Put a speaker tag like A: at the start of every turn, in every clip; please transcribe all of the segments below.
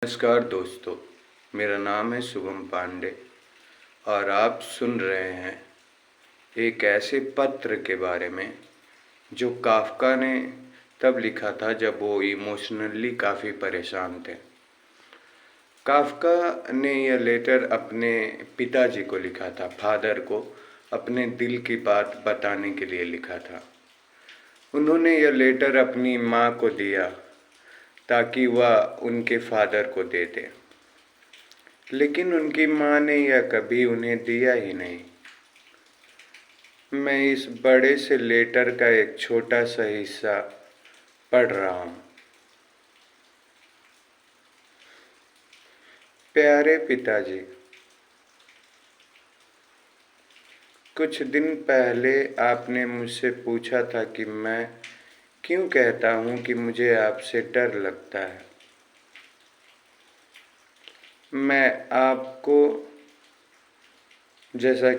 A: नमस्कार दोस्तों, मेरा नाम है शुभम पांडे और आप सुन रहे हैं एक ऐसे पत्र के बारे में जो काफ़का ने तब लिखा था जब वो इमोशनली काफ़ी परेशान थे। काफ़का ने यह लेटर अपने पिताजी को लिखा था, फादर को अपने दिल की बात बताने के लिए लिखा था। उन्होंने यह लेटर अपनी माँ को दिया ताकि वह उनके फादर को दे दे, लेकिन उनकी माँ ने यह कभी उन्हें दिया ही नहीं। मैं इस बड़े से लेटर का एक छोटा सा हिस्सा पढ़ रहा हूँ। प्यारे पिताजी, कुछ दिन पहले आपने मुझसे पूछा था कि मैं क्यों कहता हूँ कि मुझे आपसे डर लगता है। मैं आपको जैसा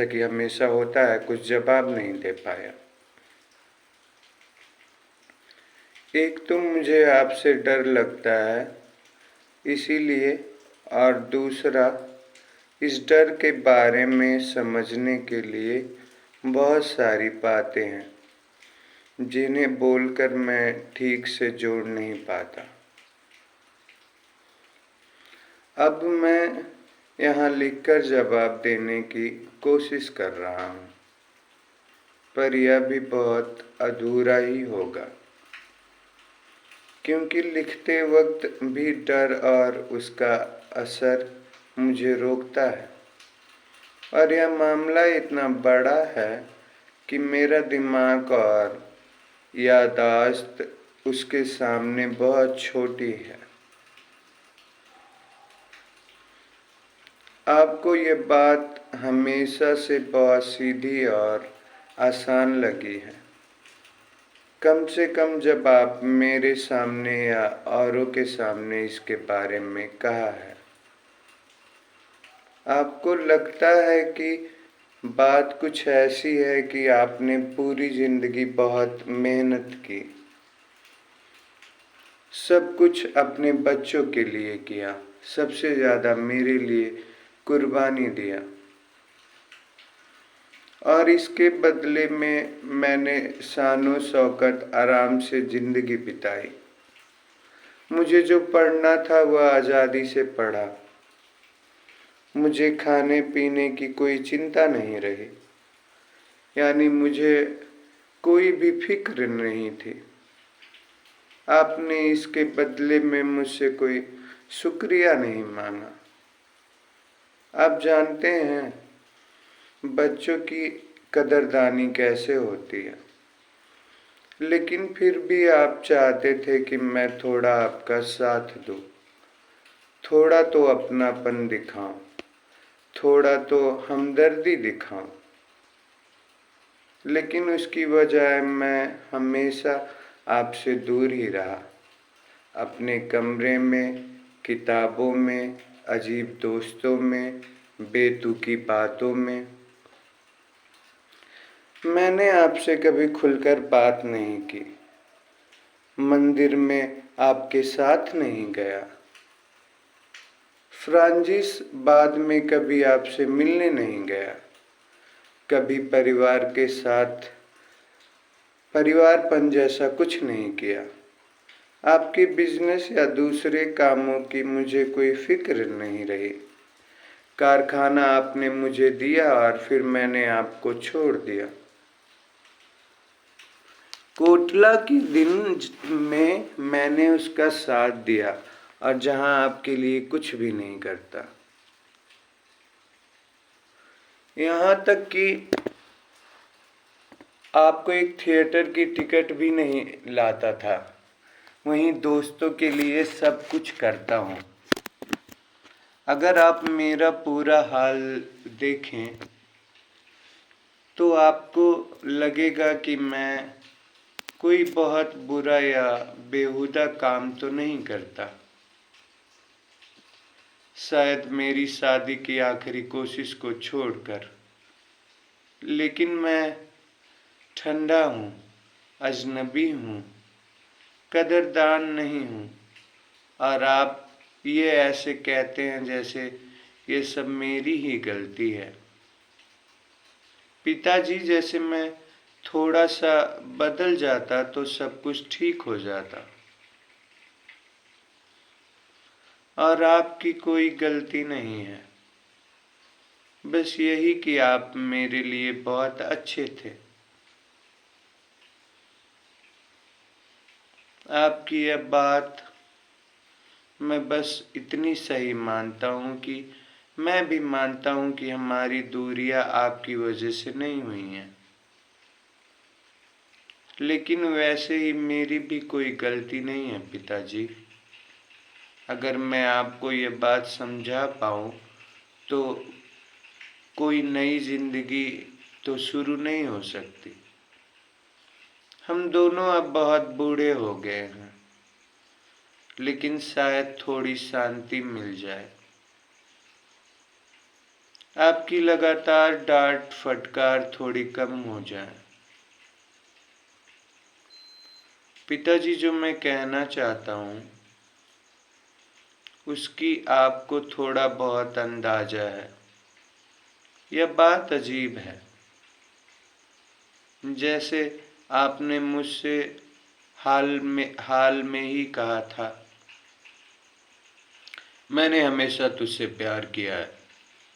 A: कि हमेशा होता है कुछ जवाब नहीं दे पाया। एक तो मुझे आपसे डर लगता है इसीलिए, और दूसरा इस डर के बारे में समझने के लिए बहुत सारी बातें हैं जिन्हें बोलकर मैं ठीक से जोड़ नहीं पाता। अब मैं यहाँ लिखकर जवाब देने की कोशिश कर रहा हूँ, पर यह भी बहुत अधूरा ही होगा क्योंकि लिखते वक्त भी डर और उसका असर मुझे रोकता है। और यह मामला इतना बड़ा है कि मेरा दिमाग और याददाश्त उसके सामने बहुत छोटी है। आपको ये बात हमेशा से बहुत सीधी और आसान लगी है, कम से कम जब आप मेरे सामने या औरों के सामने इसके बारे में कहा है। आपको लगता है कि बात कुछ ऐसी है कि आपने पूरी जिंदगी बहुत मेहनत की, सब कुछ अपने बच्चों के लिए किया, सबसे ज़्यादा मेरे लिए कुर्बानी दिया, और इसके बदले में मैंने शानो शौकत आराम से ज़िंदगी बिताई। मुझे जो पढ़ना था वह आज़ादी से पढ़ा, मुझे खाने पीने की कोई चिंता नहीं रही, यानी मुझे कोई भी फिक्र नहीं थी। आपने इसके बदले में मुझसे कोई शुक्रिया नहीं मांगा। आप जानते हैं बच्चों की कदरदानी कैसे होती है, लेकिन फिर भी आप चाहते थे कि मैं थोड़ा आपका साथ दूं, थोड़ा तो अपनापन दिखाऊं, थोड़ा तो हमदर्दी दिखाऊं, लेकिन उसकी बजाय मैं हमेशा आपसे दूर ही रहा, अपने कमरे में, किताबों में, अजीब दोस्तों में, बेतुकी बातों में। मैंने आपसे कभी खुलकर बात नहीं की, मंदिर में आपके साथ नहीं गया, फ्रांजिस बाद में कभी आपसे मिलने नहीं गया, कभी परिवार के साथ परिवारपन जैसा कुछ नहीं किया। आपके बिजनेस या दूसरे कामों की मुझे कोई फिक्र नहीं रही। कारखाना आपने मुझे दिया और फिर मैंने आपको छोड़ दिया। कोटला के दिन में मैंने उसका साथ दिया, और जहां आपके लिए कुछ भी नहीं करता, यहाँ तक कि आपको एक थिएटर की टिकट भी नहीं लाता था, वहीं दोस्तों के लिए सब कुछ करता हूँ। अगर आप मेरा पूरा हाल देखें तो आपको लगेगा कि मैं कोई बहुत बुरा या बेहुदा काम तो नहीं करता। शायद मेरी शादी की आखिरी कोशिश को छोड़कर, लेकिन मैं ठंडा हूँ, अजनबी हूँ, कदरदान नहीं हूँ, और आप ये ऐसे कहते हैं जैसे ये सब मेरी ही गलती है। पिताजी, जैसे मैं थोड़ा सा बदल जाता तो सब कुछ ठीक हो जाता, और आपकी कोई गलती नहीं है, बस यही कि आप मेरे लिए बहुत अच्छे थे। आपकी यह बात मैं बस इतनी सही मानता हूँ कि मैं भी मानता हूँ कि हमारी दूरियां आपकी वजह से नहीं हुई हैं, लेकिन वैसे ही मेरी भी कोई गलती नहीं है पिताजी। अगर मैं आपको ये बात समझा पाऊँ तो कोई नई जिंदगी तो शुरू नहीं हो सकती। हम दोनों अब बहुत बूढ़े हो गए हैं, लेकिन शायद थोड़ी शांति मिल जाए। आपकी लगातार डांट फटकार थोड़ी कम हो जाए। पिताजी, जो मैं कहना चाहता हूँ उसकी आपको थोड़ा बहुत अंदाजा है। यह बात अजीब है, जैसे आपने मुझसे हाल में ही कहा था, मैंने हमेशा तुझसे प्यार किया है,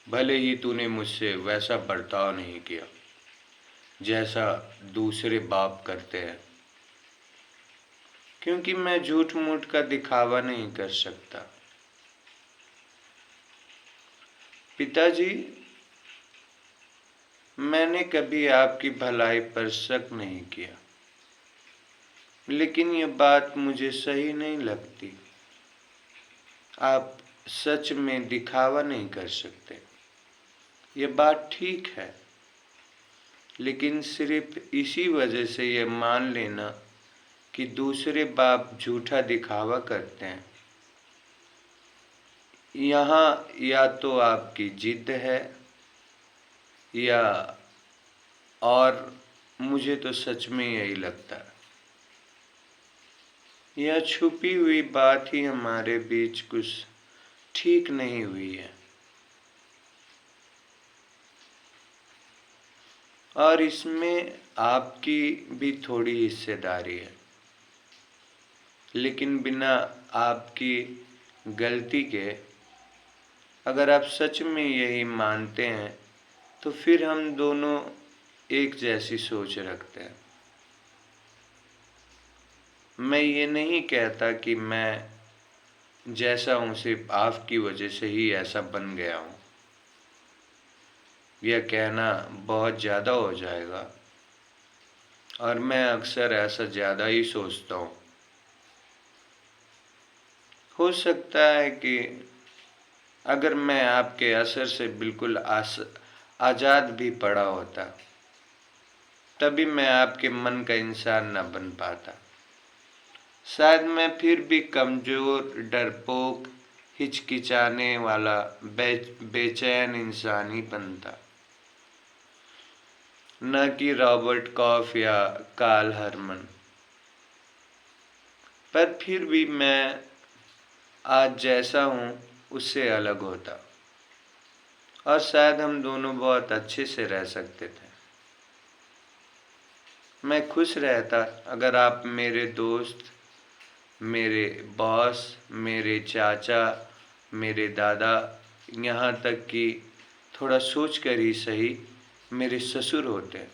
A: भले ही तूने मुझसे वैसा बर्ताव नहीं किया जैसा दूसरे बाप करते हैं, क्योंकि मैं झूठ मूठ का दिखावा नहीं कर सकता। पिताजी, मैंने कभी आपकी भलाई पर शक नहीं किया, लेकिन ये बात मुझे सही नहीं लगती। आप सच में दिखावा नहीं कर सकते, ये बात ठीक है, लेकिन सिर्फ इसी वजह से ये मान लेना कि दूसरे बाप झूठा दिखावा करते हैं, यहाँ या तो आपकी जिद है या और मुझे तो सच में यही लगता है। यह छुपी हुई बात ही हमारे बीच कुछ ठीक नहीं हुई है, और इसमें आपकी भी थोड़ी हिस्सेदारी है, लेकिन बिना आपकी गलती के। अगर आप सच में यही मानते हैं तो फिर हम दोनों एक जैसी सोच रखते हैं। मैं ये नहीं कहता कि मैं जैसा हूँ सिर्फ आपकी वजह से ही ऐसा बन गया हूँ, यह कहना बहुत ज़्यादा हो जाएगा, और मैं अक्सर ऐसा ज़्यादा ही सोचता हूँ। हो सकता है कि अगर मैं आपके असर से बिल्कुल आज़ाद भी पड़ा होता, तभी मैं आपके मन का इंसान न बन पाता। शायद मैं फिर भी कमज़ोर, डरपोक, हिचकिचाने वाला, बेचैन इंसान ही बनता, न कि रॉबर्ट कॉफ या कार्ल हरमन। पर फिर भी मैं आज जैसा हूँ उससे अलग होता, और शायद हम दोनों बहुत अच्छे से रह सकते थे। मैं खुश रहता अगर आप मेरे दोस्त, मेरे बॉस, मेरे चाचा, मेरे दादा, यहाँ तक कि थोड़ा सोच कर ही सही मेरे ससुर होते।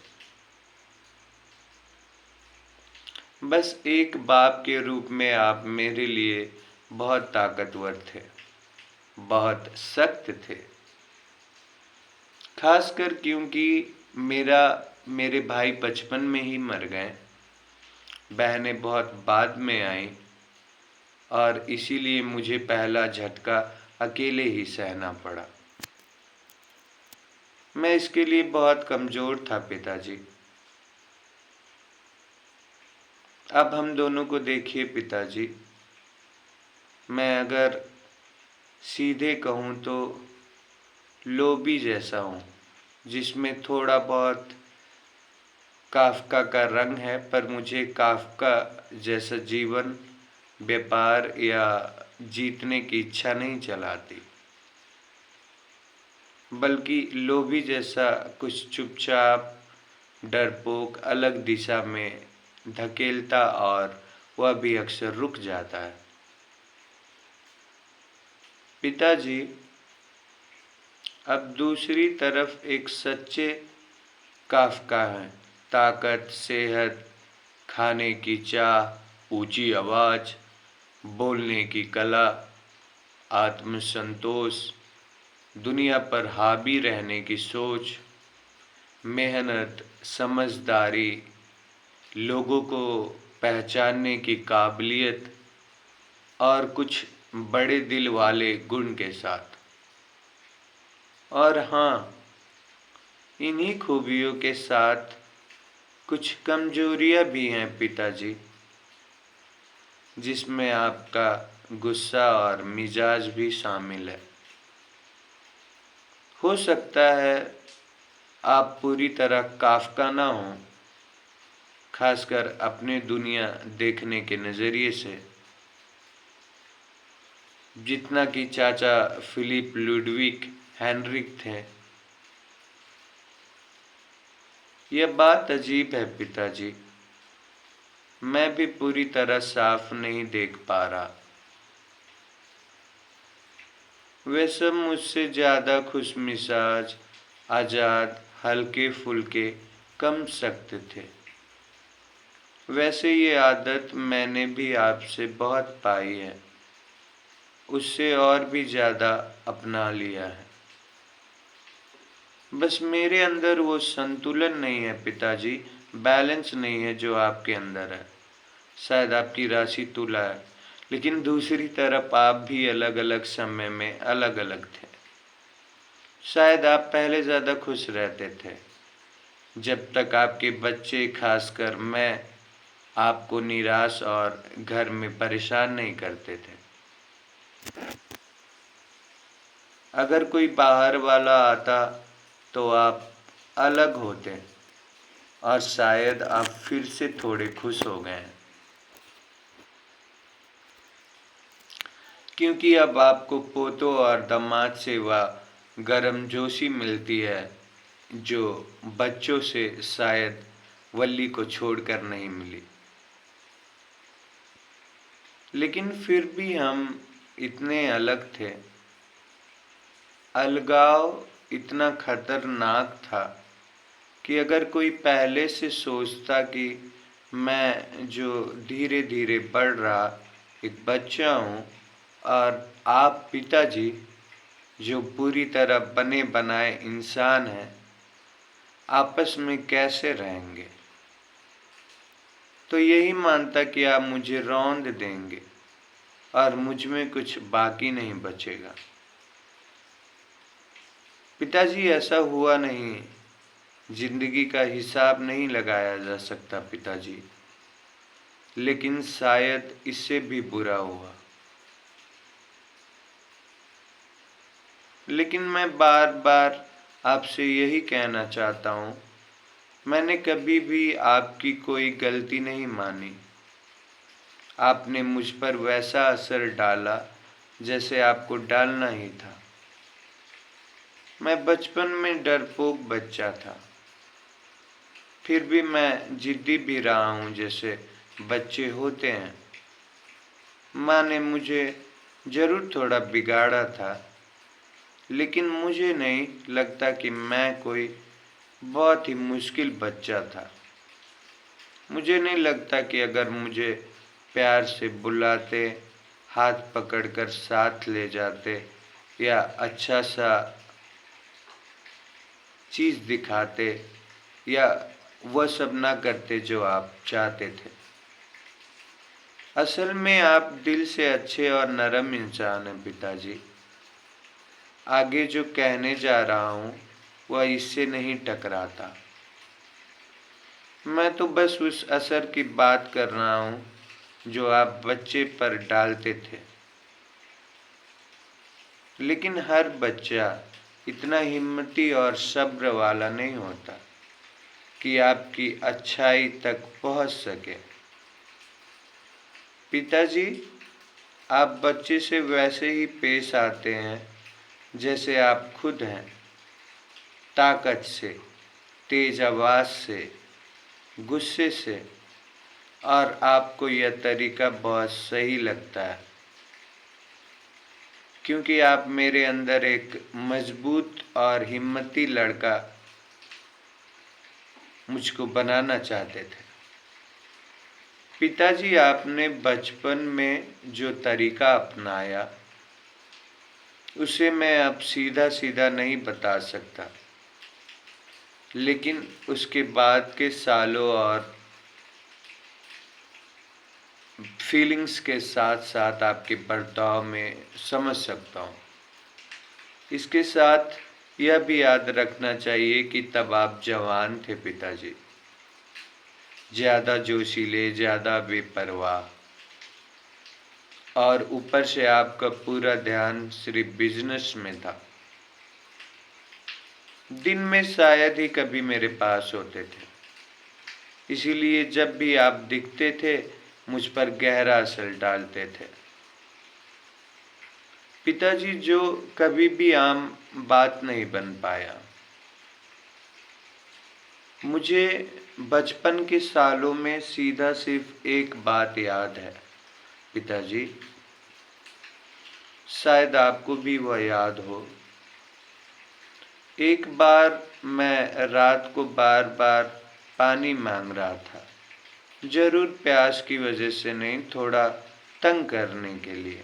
A: बस एक बाप के रूप में आप मेरे लिए बहुत ताकतवर थे, बहुत सख्त थे, खासकर क्योंकि मेरे भाई बचपन में ही मर गए, बहनें बहुत बाद में आईं, और इसीलिए मुझे पहला झटका अकेले ही सहना पड़ा। मैं इसके लिए बहुत कमज़ोर था पिताजी। अब हम दोनों को देखिए पिताजी, मैं अगर सीधे कहूँ तो लोभी जैसा हूँ, जिसमें थोड़ा बहुत काफ्का का रंग है, पर मुझे काफ्का जैसा जीवन व्यापार या जीतने की इच्छा नहीं चलाती, बल्कि लोभी जैसा कुछ चुपचाप डरपोक अलग दिशा में धकेलता, और वह भी अक्सर रुक जाता है। पिताजी, अब दूसरी तरफ एक सच्चे काफ्का है। ताकत, सेहत, खाने की चाह, ऊंची आवाज़, बोलने की कला, आत्मसंतोष, दुनिया पर हावी रहने की सोच, मेहनत, समझदारी, लोगों को पहचानने की काबिलियत और कुछ बड़े दिल वाले गुण के साथ। और हाँ, इन्हीं खूबियों के साथ कुछ कमजोरियां भी हैं पिताजी, जिसमें आपका गुस्सा और मिजाज भी शामिल है। हो सकता है आप पूरी तरह काफ्का ना हो, खासकर अपने दुनिया देखने के नज़रिए से, जितना कि चाचा फिलिप लुडविक हेनरिक थे। यह बात अजीब है पिताजी, मैं भी पूरी तरह साफ नहीं देख पा रहा। वे सब मुझसे ज़्यादा खुशमिजाज, आज़ाद, हल्के फुल्के, कम सख्त थे। वैसे ये आदत मैंने भी आपसे बहुत पाई है, उससे और भी ज़्यादा अपना लिया है। बस मेरे अंदर वो संतुलन नहीं है पिताजी, बैलेंस नहीं है जो आपके अंदर है। शायद आपकी राशि तुला है, लेकिन दूसरी तरफ आप भी अलग अलग समय में अलग अलग थे। शायद आप पहले ज़्यादा खुश रहते थे, जब तक आपके बच्चे, खासकर मैं, आपको निराश और घर में परेशान नहीं करते थे। अगर कोई बाहर वाला आता तो आप अलग होते, और शायद आप फिर से थोड़े खुश हो गए, क्योंकि अब आपको पोतों और दामाद से वह गर्मजोशी मिलती है जो बच्चों से शायद वल्ली को छोड़कर नहीं मिली। लेकिन फिर भी हम इतने अलग थे। अलगाव इतना खतरनाक था कि अगर कोई पहले से सोचता कि मैं जो धीरे धीरे बढ़ रहा एक बच्चा हूँ, और आप पिताजी जो पूरी तरह बने बनाए इंसान हैं, आपस में कैसे रहेंगे, तो यही मानता कि आप मुझे रौंद देंगे और मुझ में कुछ बाकी नहीं बचेगा। पिताजी, ऐसा हुआ नहीं। जिंदगी का हिसाब नहीं लगाया जा सकता पिताजी, लेकिन शायद इससे भी बुरा हुआ। लेकिन मैं बार बार आपसे यही कहना चाहता हूँ, मैंने कभी भी आपकी कोई गलती नहीं मानी। आपने मुझ पर वैसा असर डाला जैसे आपको डालना ही था। मैं बचपन में डरपोक बच्चा था, फिर भी मैं जिद्दी भी रहा हूँ जैसे बच्चे होते हैं। माँ ने मुझे जरूर थोड़ा बिगाड़ा था, लेकिन मुझे नहीं लगता कि मैं कोई बहुत ही मुश्किल बच्चा था। मुझे नहीं लगता कि अगर मुझे प्यार से बुलाते, हाथ पकड़कर साथ ले जाते, या अच्छा सा चीज़ दिखाते, या वह सब ना करते जो आप चाहते थे। असल में आप दिल से अच्छे और नरम इंसान हैं पिताजी। आगे जो कहने जा रहा हूँ वह इससे नहीं टकराता। मैं तो बस उस असर की बात कर रहा हूँ जो आप बच्चे पर डालते थे। लेकिन हर बच्चा इतना हिम्मती और सब्र वाला नहीं होता कि आपकी अच्छाई तक पहुँच सके। पिताजी, आप बच्चे से वैसे ही पेश आते हैं जैसे आप खुद हैं, ताकत से, तेज आवाज़ से, गुस्से से, और आपको यह तरीका बहुत सही लगता है क्योंकि आप मेरे अंदर एक मजबूत और हिम्मती लड़का मुझको बनाना चाहते थे। पिताजी, आपने बचपन में जो तरीका अपनाया उसे मैं अब सीधा सीधा नहीं बता सकता, लेकिन उसके बाद के सालों और फीलिंग्स के साथ साथ आपके बर्ताव में समझ सकता हूँ। इसके साथ यह भी याद रखना चाहिए कि तब आप जवान थे पिताजी, ज़्यादा जोशीले, ज़्यादा बेपरवाह, और ऊपर से आपका पूरा ध्यान सिर्फ बिजनेस में था। दिन में शायद ही कभी मेरे पास होते थे, इसीलिए जब भी आप दिखते थे मुझ पर गहरा असर डालते थे। पिताजी, जो कभी भी आम बात नहीं बन पाया। मुझे बचपन के सालों में सीधा सिर्फ एक बात याद है पिताजी, शायद आपको भी वह याद हो। एक बार मैं रात को बार बार पानी मांग रहा था, जरूर प्यास की वजह से नहीं, थोड़ा तंग करने के लिए,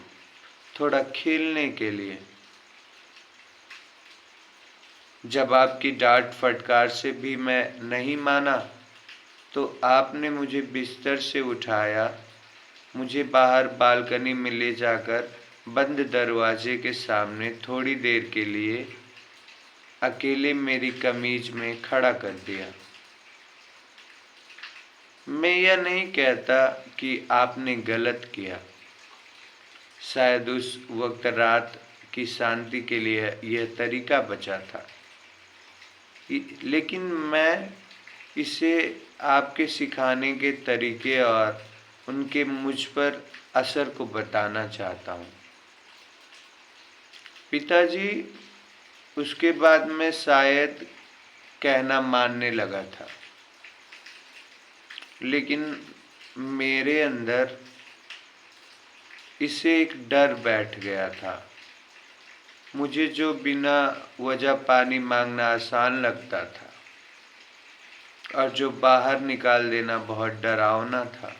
A: थोड़ा खेलने के लिए। जब आपकी डांट फटकार से भी मैं नहीं माना तो आपने मुझे बिस्तर से उठाया, मुझे बाहर बालकनी में ले जाकर बंद दरवाजे के सामने थोड़ी देर के लिए अकेले मेरी कमीज में खड़ा कर दिया। मैं यह नहीं कहता कि आपने गलत किया, शायद उस वक्त रात की शांति के लिए यह तरीका बचा था, लेकिन मैं इसे आपके सिखाने के तरीके और उनके मुझ पर असर को बताना चाहता हूँ पिताजी। उसके बाद मैं शायद कहना मानने लगा था, लेकिन मेरे अंदर इससे एक डर बैठ गया था। मुझे जो बिना वजह पानी मांगना आसान लगता था और जो बाहर निकाल देना बहुत डरावना था,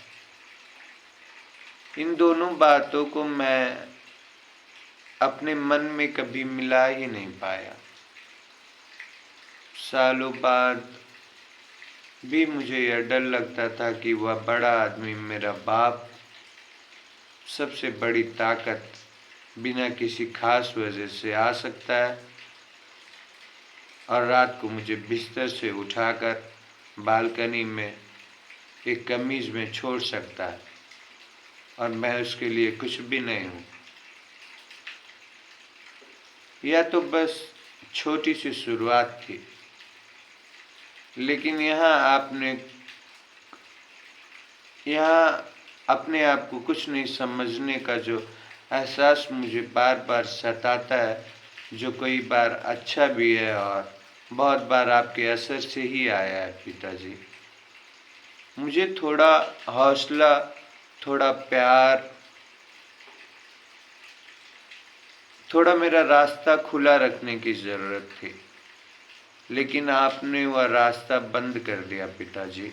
A: इन दोनों बातों को मैं अपने मन में कभी मिला ही नहीं पाया। सालों बाद भी मुझे यह डर लगता था कि वह बड़ा आदमी, मेरा बाप, सबसे बड़ी ताकत, बिना किसी खास वजह से आ सकता है और रात को मुझे बिस्तर से उठाकर बालकनी में एक कमीज में छोड़ सकता है और मैं उसके लिए कुछ भी नहीं हूँ। यह तो बस छोटी सी शुरुआत थी, लेकिन यहाँ अपने आप को कुछ नहीं समझने का जो एहसास मुझे बार बार सताता है, जो कई बार अच्छा भी है और बहुत बार आपके असर से ही आया है पिताजी। मुझे थोड़ा हौसला, थोड़ा प्यार, थोड़ा मेरा रास्ता खुला रखने की ज़रूरत थी, लेकिन आपने वह रास्ता बंद कर दिया पिताजी।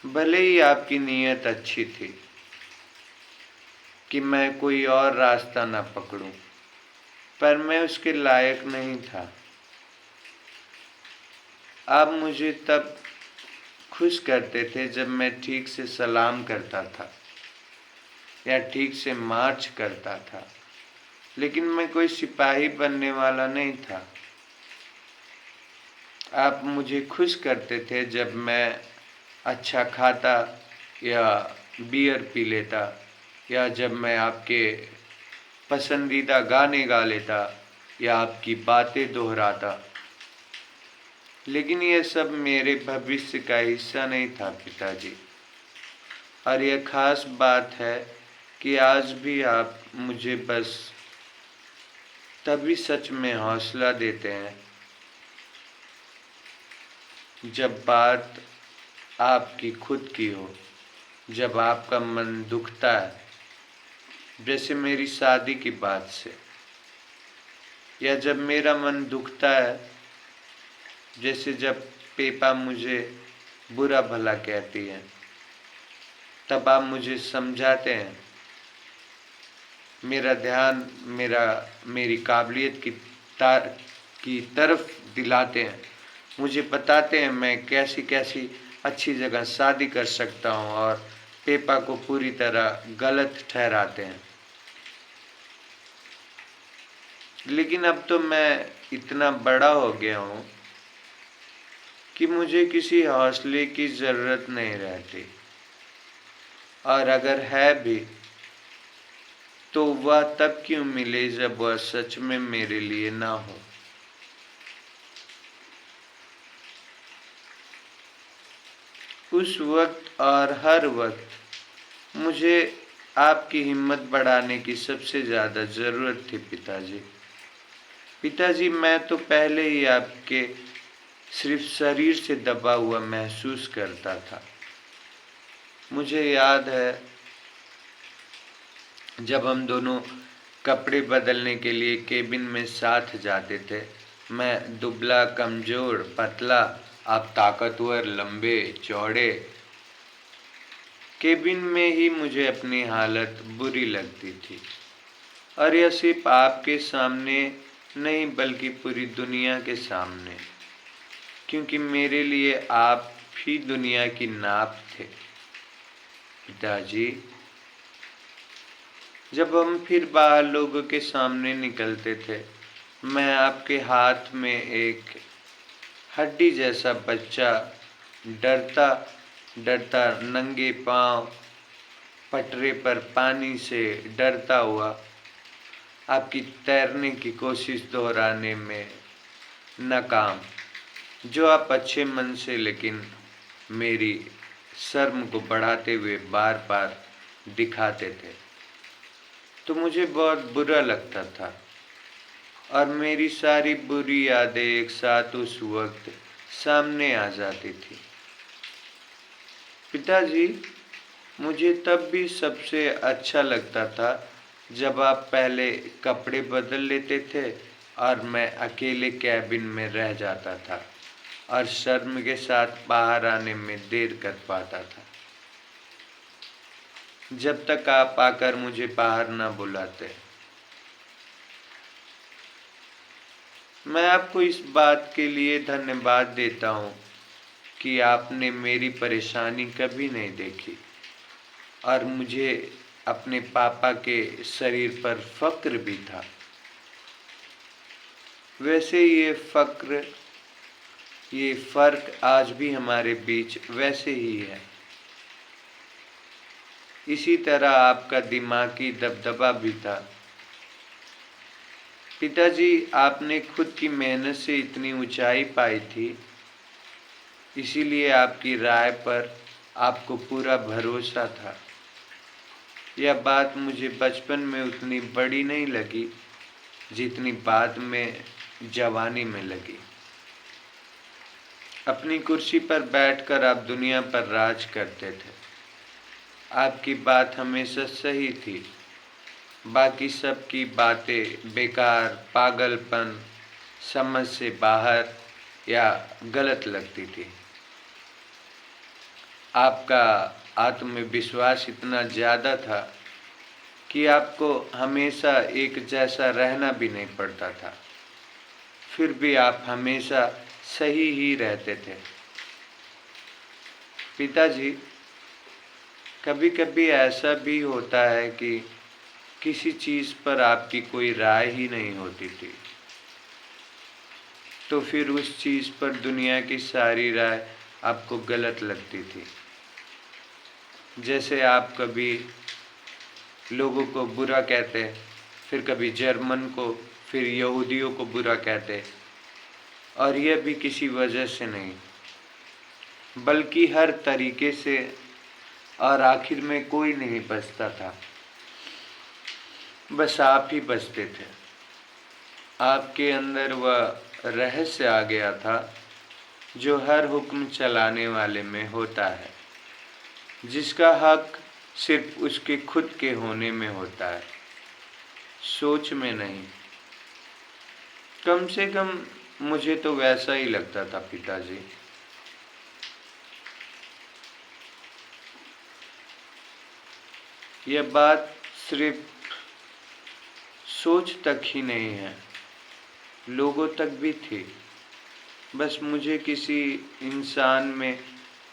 A: भले ही आपकी नीयत अच्छी थी कि मैं कोई और रास्ता न पकड़ूं, पर मैं उसके लायक नहीं था। आप मुझे तब खुश करते थे जब मैं ठीक से सलाम करता था या ठीक से मार्च करता था, लेकिन मैं कोई सिपाही बनने वाला नहीं था। आप मुझे खुश करते थे जब मैं अच्छा खाता या बियर पी लेता, या जब मैं आपके पसंदीदा गाने गा लेता या आपकी बातें दोहराता, लेकिन यह सब मेरे भविष्य का हिस्सा नहीं था पिताजी। और यह खास बात है कि आज भी आप मुझे बस तभी सच में हौसला देते हैं जब बात आपकी खुद की हो, जब आपका मन दुखता है, जैसे मेरी शादी की बात से, या जब मेरा मन दुखता है जैसे जब पेपा मुझे बुरा भला कहती है, तब आप मुझे समझाते हैं, मेरा ध्यान मेरी काबिलियत की तरफ दिलाते हैं, मुझे बताते हैं मैं कैसी कैसी अच्छी जगह शादी कर सकता हूँ और पेपा को पूरी तरह गलत ठहराते हैं। लेकिन अब तो मैं इतना बड़ा हो गया हूँ कि मुझे किसी हौसले की ज़रूरत नहीं रहती, और अगर है भी तो वह तब क्यों मिले जब वह सच में मेरे लिए ना हो। उस वक्त और हर वक्त मुझे आपकी हिम्मत बढ़ाने की सबसे ज़्यादा ज़रूरत थी पिताजी। पिताजी, मैं तो पहले ही आपके सिर्फ शरीर से दबा हुआ महसूस करता था। मुझे याद है जब हम दोनों कपड़े बदलने के लिए केबिन में साथ जाते थे, मैं दुबला कमज़ोर पतला, आप ताकतवर लंबे चौड़े। केबिन में ही मुझे अपनी हालत बुरी लगती थी, और यह सिर्फ आपके सामने नहीं बल्कि पूरी दुनिया के सामने, क्योंकि मेरे लिए आप ही दुनिया की नाप थे। पिताजी, जब हम फिर बाहर लोगों के सामने निकलते थे, मैं आपके हाथ में एक हड्डी जैसा बच्चा डरता डरता नंगे पांव पटरे पर पानी से डरता हुआ आपकी तैरने की कोशिश दोहराने में नाकाम, जो आप अच्छे मन से लेकिन मेरी शर्म को बढ़ाते हुए बार बार दिखाते थे, तो मुझे बहुत बुरा लगता था, और मेरी सारी बुरी यादें एक साथ उस वक्त सामने आ जाती थी। पिताजी, मुझे तब भी सबसे अच्छा लगता था जब आप पहले कपड़े बदल लेते थे और मैं अकेले कैबिन में रह जाता था और शर्म के साथ बाहर आने में देर कर पाता था, जब तक आप आकर मुझे बाहर ना बुलाते। मैं आपको इस बात के लिए धन्यवाद देता हूँ कि आपने मेरी परेशानी कभी नहीं देखी, और मुझे अपने पापा के शरीर पर फक्र भी था। वैसे ये फ़र्क आज भी हमारे बीच वैसे ही है। इसी तरह आपका दिमागी दबदबा भी था। पिताजी, आपने खुद की मेहनत से इतनी ऊंचाई पाई थी, इसीलिए आपकी राय पर आपको पूरा भरोसा था। यह बात मुझे बचपन में उतनी बड़ी नहीं लगी जितनी बाद में जवानी में लगी। अपनी कुर्सी पर बैठकर आप दुनिया पर राज करते थे। आपकी बात हमेशा सही थी, बाकी सब की बातें बेकार, पागलपन, समझ से बाहर या गलत लगती थी। आपका आत्मविश्वास इतना ज़्यादा था कि आपको हमेशा एक जैसा रहना भी नहीं पड़ता था, फिर भी आप हमेशा सही ही रहते थे। पिताजी, कभी कभी ऐसा भी होता है कि किसी चीज़ पर आपकी कोई राय ही नहीं होती थी, तो फिर उस चीज़ पर दुनिया की सारी राय आपको गलत लगती थी। जैसे आप कभी लोगों को बुरा कहते, फिर कभी जर्मन को, फिर यहूदियों को बुरा कहते, और यह भी किसी वजह से नहीं बल्कि हर तरीके से, और आखिर में कोई नहीं बचता था। बस आप ही बचते थे। आपके अंदर वह रहस्य आ गया था जो हर हुक्म चलाने वाले में होता है, जिसका हक सिर्फ उसके खुद के होने में होता है, सोच में नहीं। कम से कम मुझे तो वैसा ही लगता था पिताजी। यह बात सिर्फ सोच तक ही नहीं है, लोगों तक भी थी। बस मुझे किसी इंसान में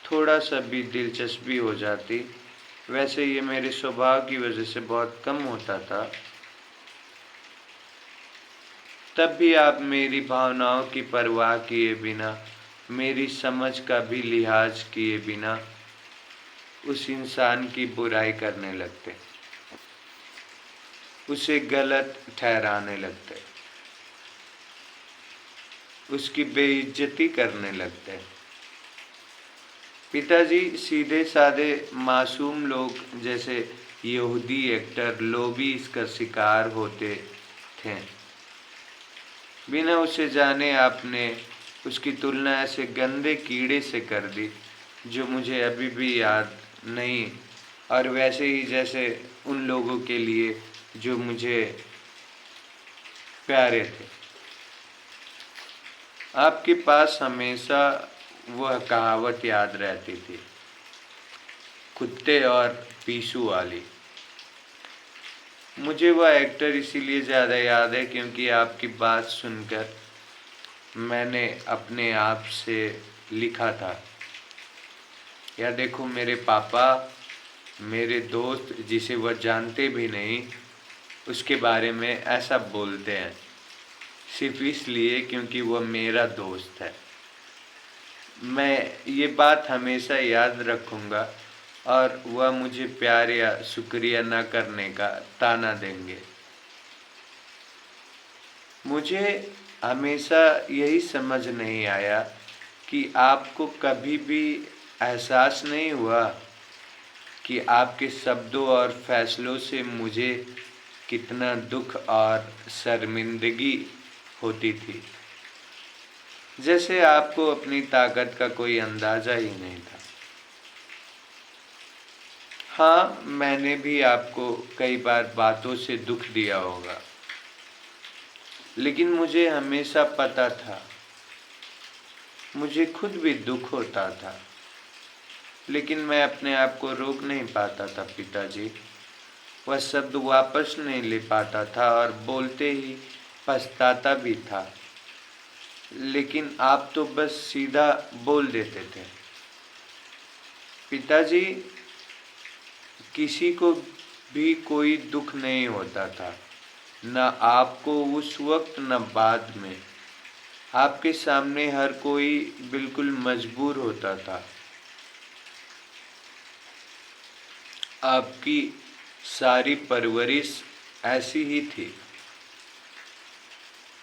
A: थोड़ा सा भी दिलचस्पी हो जाती, वैसे ये मेरे स्वभाव की वजह से बहुत कम होता था, तब भी आप मेरी भावनाओं की परवाह किए बिना, मेरी समझ का भी लिहाज किए बिना उस इंसान की बुराई करने लगते, उसे गलत ठहराने लगते, उसकी बेइज्जती करने लगते। पिताजी सीधे साधे मासूम लोग जैसे यहूदी एक्टर लोभी इसका शिकार होते थे। बिना उसे जाने आपने उसकी तुलना ऐसे गंदे कीड़े से कर दी जो मुझे अभी भी याद नहीं, और वैसे ही जैसे उन लोगों के लिए जो मुझे प्यारे थे। आपके पास हमेशा वह कहावत याद रहती थी, कुत्ते और पीसू वाली। मुझे वह एक्टर इसीलिए ज़्यादा याद है क्योंकि आपकी बात सुनकर मैंने अपने आप से लिखा था, या देखो मेरे पापा मेरे दोस्त जिसे वह जानते भी नहीं उसके बारे में ऐसा बोलते हैं, सिर्फ इसलिए क्योंकि वह मेरा दोस्त है। मैं ये बात हमेशा याद रखूँगा और वह मुझे प्यार या शुक्रिया न करने का ताना देंगे। मुझे हमेशा यही समझ नहीं आया कि आपको कभी भी एहसास नहीं हुआ कि आपके शब्दों और फैसलों से मुझे कितना दुख और शर्मिंदगी होती थी, जैसे आपको अपनी ताकत का कोई अंदाज़ा ही नहीं था। हाँ, मैंने भी आपको कई बार बातों से दुख दिया होगा, लेकिन मुझे हमेशा पता था, मुझे खुद भी दुख होता था, लेकिन मैं अपने आप को रोक नहीं पाता था पिताजी। वह शब्द वापस नहीं ले पाता था और बोलते ही पछताता भी था, लेकिन आप तो बस सीधा बोल देते थे। पिताजी, किसी को भी कोई दुख नहीं होता था, न आपको उस वक्त न बाद में। आपके सामने हर कोई बिल्कुल मजबूर होता था। आपकी सारी परवरिश ऐसी ही थी।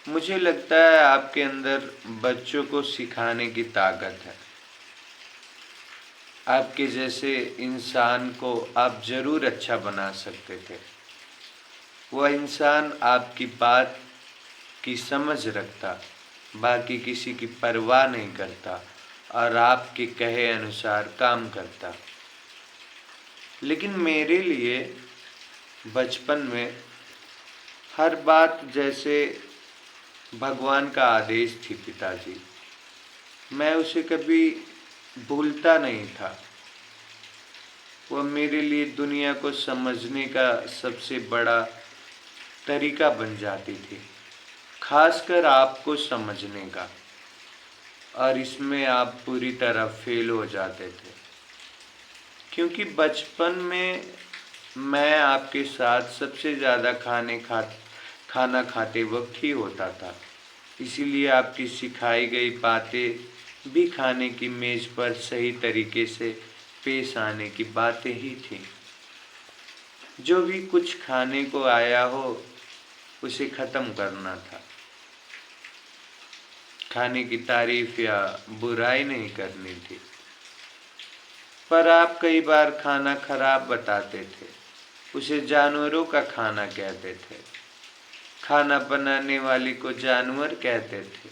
A: मुझे लगता है आपके अंदर बच्चों को सिखाने की ताकत है। आपके जैसे इंसान को आप ज़रूर अच्छा बना सकते थे। वह इंसान आपकी बात की समझ रखता, बाकी किसी की परवाह नहीं करता और आपके कहे अनुसार काम करता। लेकिन मेरे लिए बचपन में हर बात जैसे भगवान का आदेश थी पिताजी। मैं उसे कभी भूलता नहीं था। वह मेरे लिए दुनिया को समझने का सबसे बड़ा तरीका बन जाती थी, खासकर आपको समझने का, और इसमें आप पूरी तरह फेल हो जाते थे, क्योंकि बचपन में मैं आपके साथ सबसे ज़्यादा खाना खाते वक्त ही होता था। इसीलिए आपकी सिखाई गई बातें भी खाने की मेज़ पर सही तरीके से पेश आने की बातें ही थी। जो भी कुछ खाने को आया हो उसे ख़त्म करना था। खाने की तारीफ या बुराई नहीं करनी थी। पर आप कई बार खाना खराब बताते थे, उसे जानवरों का खाना कहते थे। खाना बनाने वाली को जानवर कहते थे।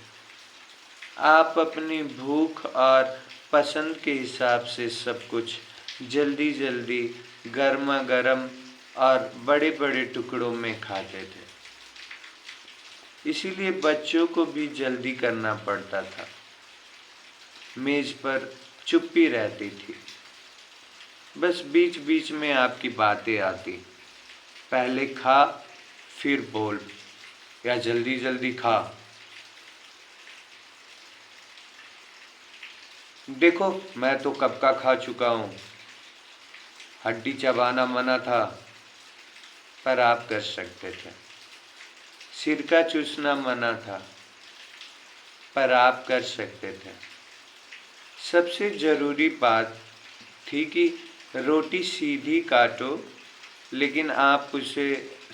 A: आप अपनी भूख और पसंद के हिसाब से सब कुछ जल्दी जल्दी गर्मा गर्म और बड़े बड़े टुकड़ों में खाते थे। इसीलिए बच्चों को भी जल्दी करना पड़ता था। मेज पर चुप्पी रहती थी, बस बीच बीच में आपकी बातें आती। पहले खा फिर बोल, या जल्दी जल्दी खा। देखो मैं तो कब का खा चुका हूँ। हड्डी चबाना मना था, पर आप कर सकते थे। सिरका चूसना मना था, पर आप कर सकते थे। सबसे जरूरी बात थी कि रोटी सीधी काटो, लेकिन आप उसे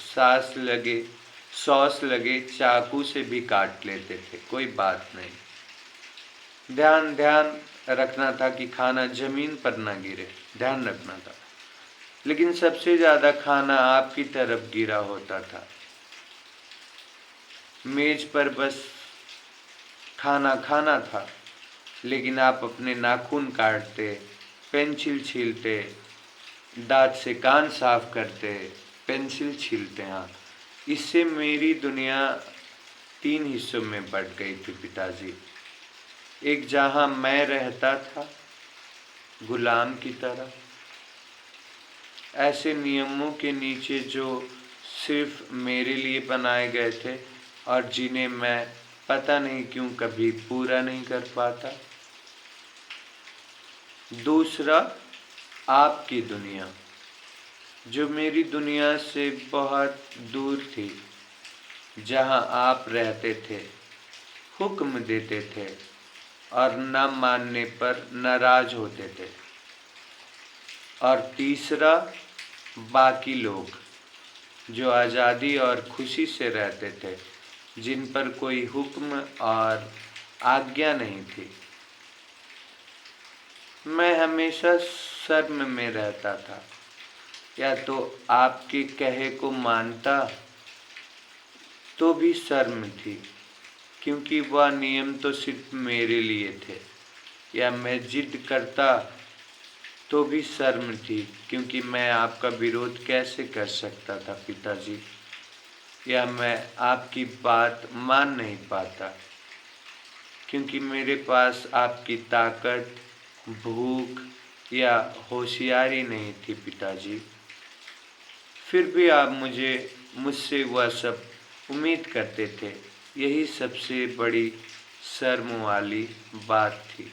A: सॉस लगे चाकू से भी काट लेते थे, कोई बात नहीं। ध्यान रखना था कि खाना जमीन पर ना गिरे, ध्यान रखना था। लेकिन सबसे ज्यादा खाना आपकी तरफ गिरा होता था। मेज पर बस खाना खाना था, लेकिन आप अपने नाखून काटते, पेंसिल छीलते, दांत से कान साफ करते, पेंसिल छीलते। हाँ, इससे मेरी दुनिया 3 हिस्सों में बट गई थी पिताजी। एक जहां मैं रहता था गुलाम की तरह, ऐसे नियमों के नीचे जो सिर्फ मेरे लिए बनाए गए थे और जिन्हें मैं पता नहीं क्यों कभी पूरा नहीं कर पाता। दूसरा, आपकी दुनिया, जो मेरी दुनिया से बहुत दूर थी, जहां आप रहते थे, हुक्म देते थे और न मानने पर नाराज होते थे। और तीसरा, बाकी लोग जो आज़ादी और खुशी से रहते थे, जिन पर कोई हुक्म और आज्ञा नहीं थी। मैं हमेशा शर्म में रहता था, या तो आपके कहे को मानता तो भी शर्म थी, क्योंकि वह नियम तो सिर्फ मेरे लिए थे, या मैं जिद करता तो भी शर्म थी, क्योंकि मैं आपका विरोध कैसे कर सकता था पिताजी, या मैं आपकी बात मान नहीं पाता, क्योंकि मेरे पास आपकी ताकत, भूख या होशियारी नहीं थी पिताजी। फिर भी आप मुझसे वह सब उम्मीद करते थे। यही सबसे बड़ी शर्म वाली बात थी।